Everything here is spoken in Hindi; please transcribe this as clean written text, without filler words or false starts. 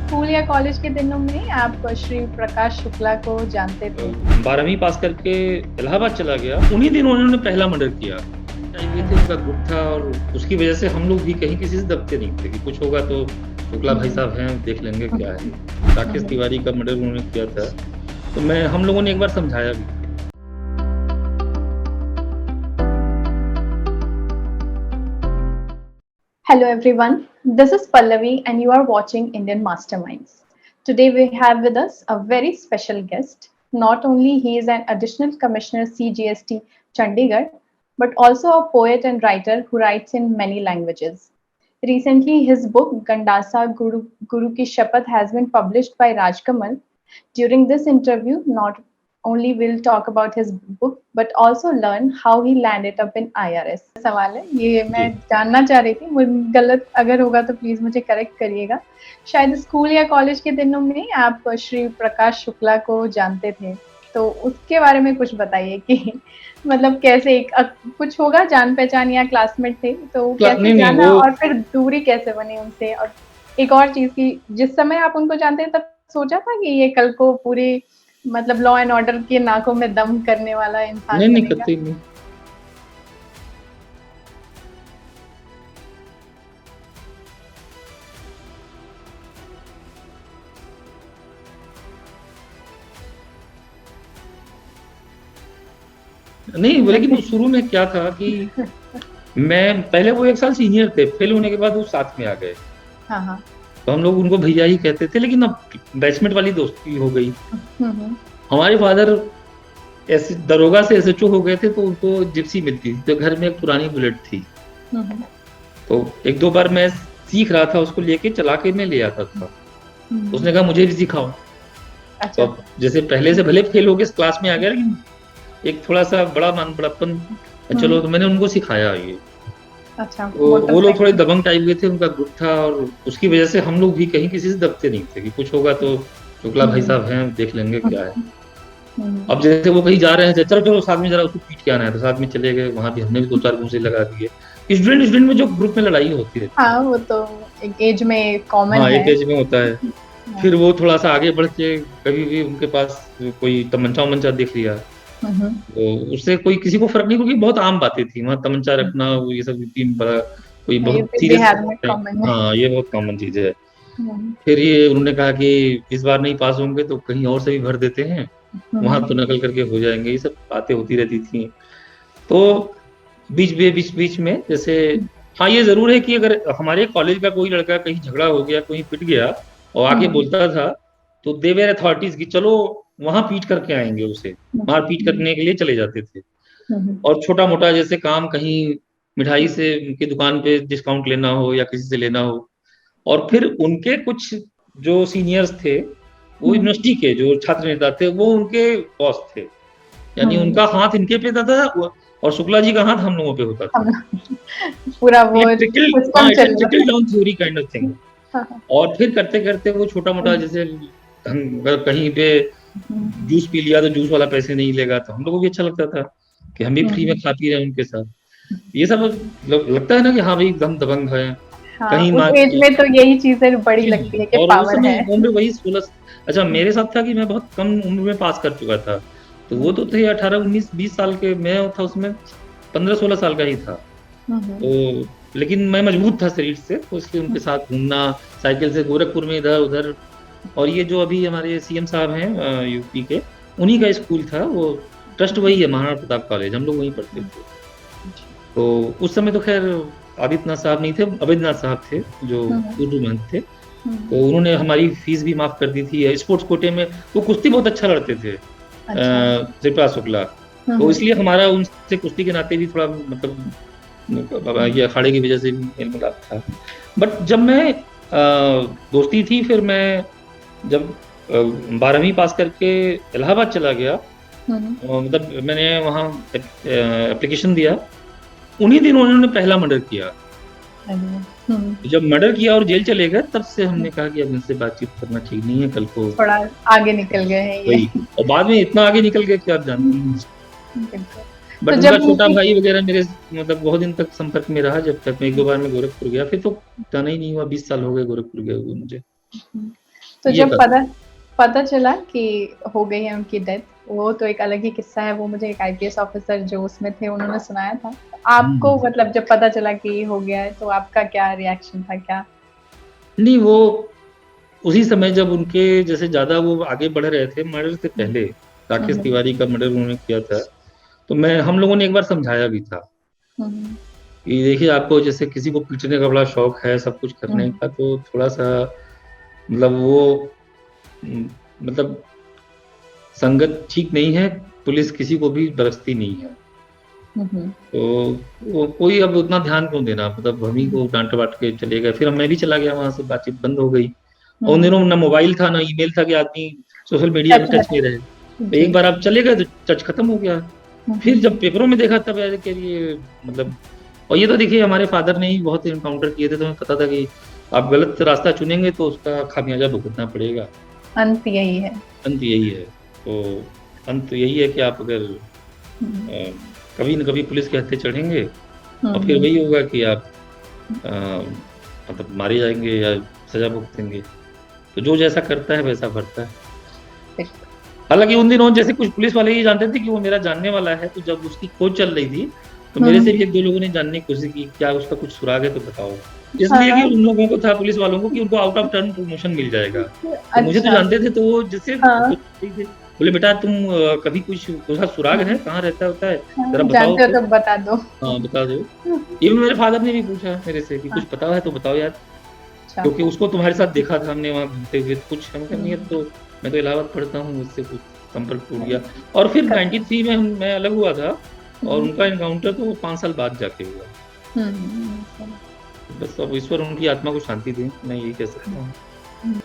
स्कूल या कॉलेज के दिनों में आप श्री प्रकाश शुक्ला को जानते थे? 12वीं पास करके इलाहाबाद चला गया। उन्हीं दिनों उन्होंने पहला मर्डर किया। ये थे उनका ग्रुप था और उसकी वजह से हम लोग भी कहीं किसी से दबते नहीं थे कि कुछ होगा तो शुक्ला भाई साहब हैं, देख लेंगे क्या है। राकेश तिवारी का मर्डर उन्होंने किया था, तो मैं हम लोगों ने एक बार समझाया भी। Hello everyone, this is Pallavi and you are watching Indian Masterminds. Today we have with us a very special guest. Not only he is an additional commissioner CGST Chandigarh, but also a poet and writer who writes in many languages. Recently, his book Gandasa Guru Ki Shapath has been published by Rajkamal. During this interview, not only we'll talk about his book, but also learn how he landed up in IRS. सवाल है ये मैं जी। जानना चाह रही थी, गलत अगर होगा तो प्लीज मुझे करेक्ट करिएगा। शायद स्कूल या कॉलेज के दिनों में आप श्री प्रकाश शुक्ला को जानते थे, तो उसके बारे में कुछ बताइए कि मतलब कैसे कुछ होगा जान पहचान या क्लासमेट थे तो कैसे नहीं नहीं जाना वो और फिर दूरी कैसे बनी उनसे। और एक और चीज की जिस समय आप उनको जानते हैं तब सोचा था कि ये कल को पूरी मतलब लॉ एंड ऑर्डर की नाकों में दम करने वाला इंसान नहीं नहीं बनेगा? करते ही नहीं। नहीं, लेकिन वो शुरू में क्या था कि मैं पहले वो 1 साल सीनियर थे, फेल होने के बाद वो साथ में आ गए। हाँ हाँ। तो हम लोग उनको भैया ही कहते थे, लेकिन अब बैचमेट वाली दोस्ती हो गई। हमारे फादर ऐसे दरोगा से एसएचओ हो गए थे, तो उनको जिप्सी मिलती थी, तो घर में एक पुरानी बुलेट थी। तो एक दो बार मैं सीख रहा था, उसको लेके चला के मैं ले आता था। उसने कहा मुझे भी सिखाओ। तो अच्छा। अब जैसे पहले से भले फेल हो गए क्लास में आ गया, लेकिन एक थोड़ा सा बड़ापन, चलो तो मैंने उनको सिखाया ये। अच्छा, वो लोग थोड़े दबंग टाइप के थे, उनका ग्रुप था और उसकी वजह से हम लोग भी कहीं किसी से दबते नहीं थे कि कुछ होगा तो शुक्ला भाई साहब हैं, देख लेंगे क्या है। अब जैसे वो कहीं जा रहे हैं, चलो चलो साथ में जरा उसको पीट के आना है, तो साथ में चले गए। वहां भी हमने भी 2-4 घूंसे लगा दिए। स्टूडेंट में जो ग्रुप में लड़ाई होती रहती है। हाँ, वो तो एक एज में कॉमन हाँ, है। एक एज में होता है। फिर वो थोड़ा सा आगे बढ़ के कभी भी उनके पास कोई तमंचा वमंचा दिख लिया, तो उससे कोई किसी को फर्क नहीं, क्योंकि बहुत आम बातें थी वहाँ तमंचा रखना, वो ये सब इतनी बड़ा कोई ये बहुत भी सीरियस। बिहार में कॉमन है। हाँ, ये बहुत कॉमन चीज है। फिर ये उन्होंने कहा कि इस बार नहीं पास होंगे तो कहीं और से भी भर देते हैं, वहां तो नकल करके हो जाएंगे। ये सब बातें होती रहती थी। तो बीच में जैसे, हाँ ये जरूर है कि अगर हमारे कॉलेज का कोई लड़का कहीं झगड़ा हो गया, कोई पिट गया और आके बोलता था, तो दे वेर अथॉरिटीज की चलो वहां पीट करके आएंगे, उसे मार पीट करने के लिए चले जाते थे। और छोटा मोटा जैसे काम कहीं मिठाई से उनकी दुकान पे डिस्काउंट लेना हो या किसी से लेना हो, और फिर उनके कुछ जो सीनियर्स थे, वो यूनिवर्सिटी के जो छात्र नेता थे, वो उनके बॉस थे। यानी उनका हाथ इनके पे था और शुक्ला जी का हाथ हम लोगों पे होता था। पूरा वो हाँ, सिस्टम इट्स चल ट्रिकल रहा down theory kind of thing. है। और फिर करते करते वो छोटा मोटा जैसे अगर कहीं पे जूस पी लिया तो जूस वाला पैसे नहीं लेगा, तो हम लोगों को भी अच्छा लगता था कि हम भी फ्री में खा पी रहे हैं उनके साथ। ये सब लगता है ना कि हाँ भाई एकदम दबंग है। हाँ, कहीं उस मार एज में तो यही चीजें बड़ी लगती है कि और उस पावर समय है। उम्र वही 16। अच्छा, मेरे साथ था कि मैं बहुत कम उम्र में पास कर चुका था, तो वो तो थे 18-19-20 साल के, मैं था उसमें 15-16 साल का ही था। तो लेकिन मैं मजबूत था शरीर से, तो इसलिए उनके साथ घूमना, साइकिल से गोरखपुर में इधर उधर। और ये जो अभी हमारे सीएम साहब हैं यूपी के, उन्हीं का स्कूल था वो। ट्रस्ट वही है, महाराणा प्रताप कॉलेज, हम लोग वहीं पढ़ते थे। तो उस समय तो खैर आदित्यनाथ साहब नहीं थे, अवैधनाथ साहब थे जो उर्दू महंत थे। तो उन्होंने हमारी फीस भी माफ कर दी थी स्पोर्ट्स कोटे में। वो कुश्ती बहुत अच्छा लड़ते थे, त्रिपुरा शुक्ला। तो इसलिए हमारा उनसे कुश्ती के नाते भी थोड़ा मतलब ये अखाड़े की वजह से भी मेल मिलाप था। बट जब मैं दोस्ती थी, फिर मैं जब 12वीं पास करके इलाहाबाद चला गया, मतलब मैंने वहाँ एप्लीकेशन दिया। उन्हीं दिनों उन्होंने पहला मर्डर किया। जब मर्डर किया और जेल चले गए, तब से हमने कहा कि अब इनसे बातचीत करना ठीक नहीं है, कल को थोड़ा आगे निकल गए हैं ये। वही। और बाद में इतना आगे निकल गए कि आप जानती हैं। बिल्कुल। बट तो उनका जब छोटा भाई वगैरह मेरे मतलब बहुत दिन तक संपर्क में रहा, जब तक मैं 1-2 बार में गोरखपुर गया, फिर तो जाना ही नहीं हुआ। 20 साल हो गए गोरखपुर गए हुए मुझे। तो ये जब था। पता चला कि हो गई है उनकी डेथ, वो तो एक अलग ही किस्सा है। वो मुझे एक आईपीएस ऑफिसर जो उसमें थे उन्होंने सुनाया था। तो आपको हम्म। मतलब जब पता चला कि हो गया है तो आपका क्या रिएक्शन था, क्या? नहीं, वो उसी समय जब उनके जैसे ज्यादा वो आगे बढ़ रहे थे मर्डर से पहले, राकेश हम्म, तिवारी का मर्डर उन्होंने किया था, तो मैं हम लोगों ने एक बार समझाया भी था हम्म, कि देखिए, आपको जैसे किसी को पीटने का बड़ा शौक है, सब कुछ करने हम्म, का, तो थोड़ा सा मतलब वो म, मतलब संगत ठीक नहीं है। पुलिस किसी को भी बरसती नहीं है। हम्म, तो वो कोई अब उतना ध्यान क्यों देना, मतलब हम ही हम्म, को डांट बांट के चले गए, फिर मैं भी चला गया वहां से, बातचीत बंद हो गई। और उन हम्म, दिनों ना मोबाइल था ना ईमेल था कि आदमी सोशल मीडिया में सच टच में रहे। में। तो जी। एक बार आप चले गए तो टच खत्म हो गया। फिर हम्म, जब पेपरों में देखा तब यार कि ये मतलब, और ये तो देखिए हमारे फादर ने ही बहुत इनकाउंटर किए थे, तो हमें पता था कि आप गलत रास्ता चुनेंगे तो उसका खामियाजा भुगतना पड़ेगा। अंत यही है। अंत यही है। तो अंत यही है कि आप अगर हम्म, अ, कभी न कभी पुलिस के हत्थे चढ़ेंगे, और फिर हम्म, वही होगा कि आप अ, मतलब मारे जाएंगे या सजा भुगतेंगे। तो जो जैसा करता है वैसा भरता है। बिल्कुल। हालांकि उन दिनों जैसे कुछ पुलिस वाले ये जानते थे कि वो मेरा जानने वाला है, तो जब उसकी खोज चल रही थी तो मेरे से हम्म, भी एक दो लोगों ने जानने की कोशिश की, क्या उसका कुछ सुराग है तो बताओ। इसलिए कि हाँ, उन लोगों को था, पुलिस वालों को, कि उनको आउट ऑफ टर्न प्रमोशन मिल जाएगा। तो मुझे तो अच्छा। जानते थे, तो वो जिससे हाँ, बोले, बेटा तुम कभी कुछ उसका सुराग है, कहाँ रहता होता है, जरा हाँ, बताओ जानते हो तो। तो बता दो। हाँ, बता दो। इवन मेरे फादर ने भी पूछा मेरे से कि कुछ हाँ, पता है तो बताओ यार, अच्छा। क्योंकि उसको तुम्हारे साथ देखा था हमने वहां घूमते हुए, तो कुछ हम कहा, नहीं अब हम्म, तो मैं तो इलाहाबाद पढ़ता हूँ, मुझसे कुछ संपर्क टूट गया। और फिर कर- 93 में मैं अलग हुआ था, और हम्म, उनका इनकाउंटर तो 5 साल बाद जाके हुआ। हम्म, बस अब ईश्वर उनकी आत्मा को शांति दे, मैं यही कह सकता हूँ। हम्म।